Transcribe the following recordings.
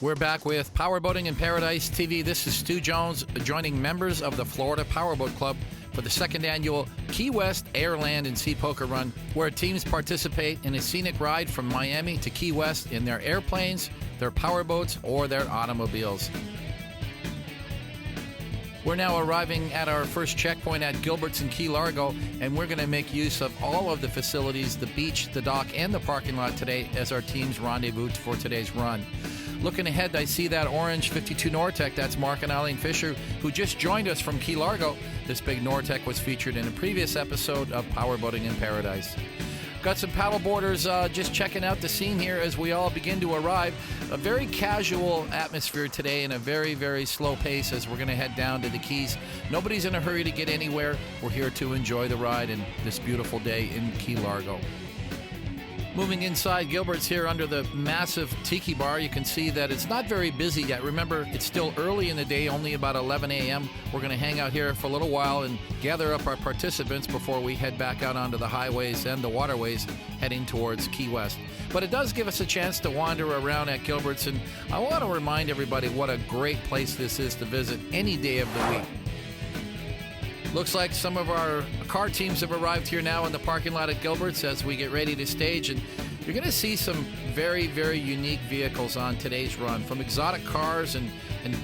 We're back with Powerboating in Paradise TV. This is Stu Jones joining members of the Florida Powerboat Club for the second annual Key West Air, Land, and Sea Poker Run, where teams participate in a scenic ride from Miami to Key West in their airplanes, their powerboats, or their automobiles. We're now arriving at our first checkpoint at Gilbert's in Key Largo, and we're going to make use of all of the facilities, the beach, the dock, and the parking lot today as our team's rendezvous for today's run. Looking ahead, I see that orange 52 Nortec. That's Mark and Eileen Fisher, who just joined us from Key Largo. This big Nortec was featured in a previous episode of Powerboating in Paradise. Got some paddleboarders just checking out the scene here as we all begin to arrive. A very casual atmosphere today and a very, very slow pace as we're going to head down to the Keys. Nobody's in a hurry to get anywhere. We're here to enjoy the ride and this beautiful day in Key Largo. Moving inside, Gilbert's here under the massive tiki bar. You can see that it's not very busy yet. Remember, it's still early in the day, only about 11 a.m. We're going to hang out here for a little while and gather up our participants before we head back out onto the highways and the waterways heading towards Key West. But it does give us a chance to wander around at Gilbert's, and I want to remind everybody what a great place this is to visit any day of the week. Looks like some of our car teams have arrived here now in the parking lot at Gilbert's as we get ready to stage, and you're going to see some very, very unique vehicles on today's run, from exotic cars and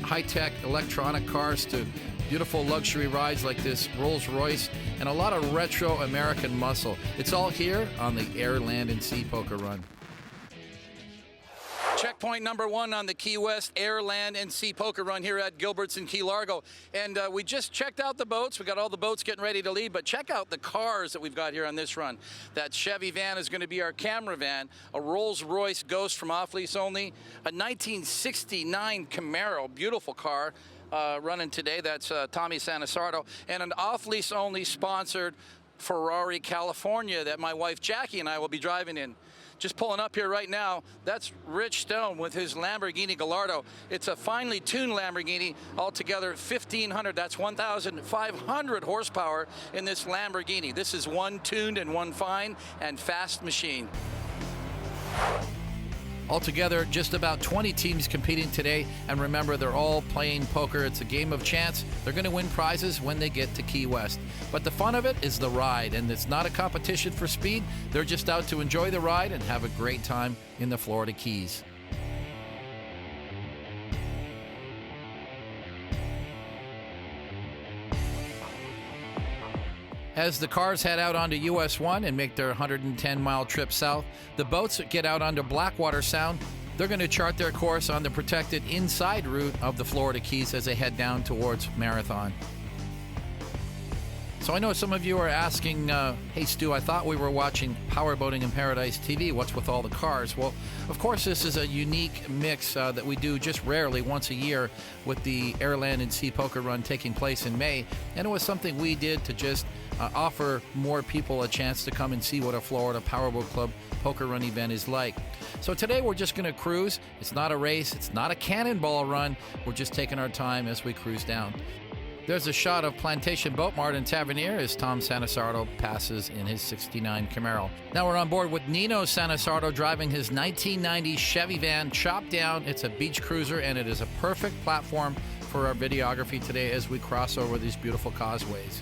high-tech electronic cars to beautiful luxury rides like this Rolls-Royce and a lot of retro American muscle. It's all here on the Air, Land, and Sea Poker Run. Checkpoint number one on the Key West Air, Land, and Sea Poker Run here at Gilbert's in Key Largo. And we just checked out the boats. We got all the boats getting ready to leave, but check out the cars that we've got here on this run. That Chevy van is going to be our camera van, a Rolls-Royce Ghost from Off Lease Only, a 1969 Camaro, beautiful car. Running today, that's Tommy Sanasardo, and an Off Lease Only sponsored Ferrari California that my wife Jackie and I will be driving in. Just pulling up here right now, that's Rich Stone with his Lamborghini Gallardo. It's a finely tuned Lamborghini, altogether 1,500, that's 1,500 horsepower in this Lamborghini. This is one tuned and one fine and fast machine. Altogether, just about 20 teams competing today, and remember, they're all playing poker. It's a game of chance. They're going to win prizes when they get to Key West. But the fun of it is the ride, and it's not a competition for speed. They're just out to enjoy the ride and have a great time in the Florida Keys. As the cars head out onto US 1 and make their 110-mile trip south, the boats get out onto Blackwater Sound. They're going to chart their course on the protected inside route of the Florida Keys as they head down towards Marathon. So I know some of you are asking, hey Stu, I thought we were watching Powerboating in Paradise TV. What's with all the cars? Well, of course, this is a unique mix that we do just rarely, once a year, with the Air, Land, and Sea Poker Run taking place in May. And it was something we did to just offer more people a chance to come and see what a Florida Powerboat Club poker run event is like. So today we're just going to cruise. It's not a race. It's not a cannonball run. We're just taking our time as we cruise down. There's a shot of Plantation Boat Mart and Tavernier as Tom Sanasardo passes in his 69 Camaro. Now we're on board with Nino Sanasardo driving his 1990 Chevy van, chopped down. It's a beach cruiser, and it is a perfect platform for our videography today as we cross over these beautiful causeways.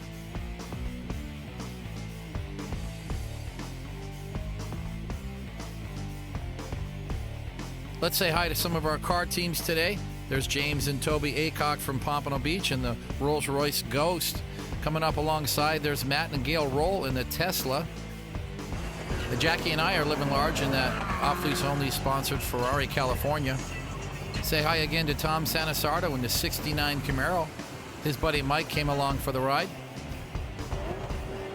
Let's say hi to some of our car teams today. There's James and Toby Acock from Pompano Beach in the Rolls-Royce Ghost. Coming up alongside, there's Matt and Gail Roll in the Tesla. Jackie and I are living large in that off-lease only sponsored Ferrari California. Say hi again to Tom Sanasardo in the 69 Camaro. His buddy Mike came along for the ride.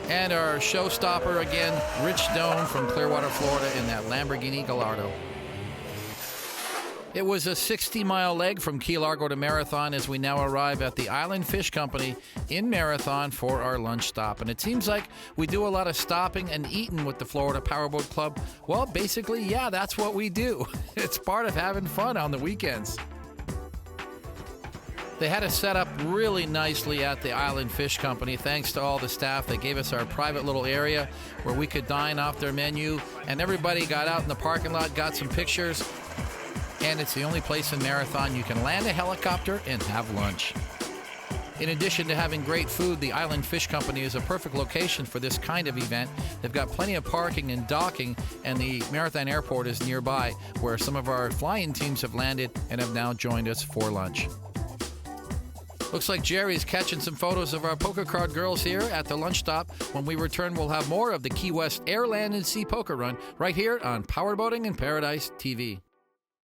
And our showstopper again, Rich Stone from Clearwater, Florida in that Lamborghini Gallardo. It was a 60-mile leg from Key Largo to Marathon as we now arrive at the Island Fish Company in Marathon for our lunch stop. And it seems like we do a lot of stopping and eating with the Florida Powerboat Club. Well, basically, yeah, that's what we do. It's part of having fun on the weekends. They had us set up really nicely at the Island Fish Company. Thanks to all the staff. They gave us our private little area where we could dine off their menu. And everybody got out in the parking lot, got some pictures. and it's the only place in Marathon you can land a helicopter and have lunch. In addition to having great food, the Island Fish Company is a perfect location for this kind of event. They've got plenty of parking and docking, and the Marathon Airport is nearby, where some of our fly-in teams have landed and have now joined us for lunch. Looks like Jerry's catching some photos of our poker card girls here at the lunch stop. When we return, we'll have more of the Key West Air, Land, and Sea Poker Run right here on Powerboating in Paradise TV.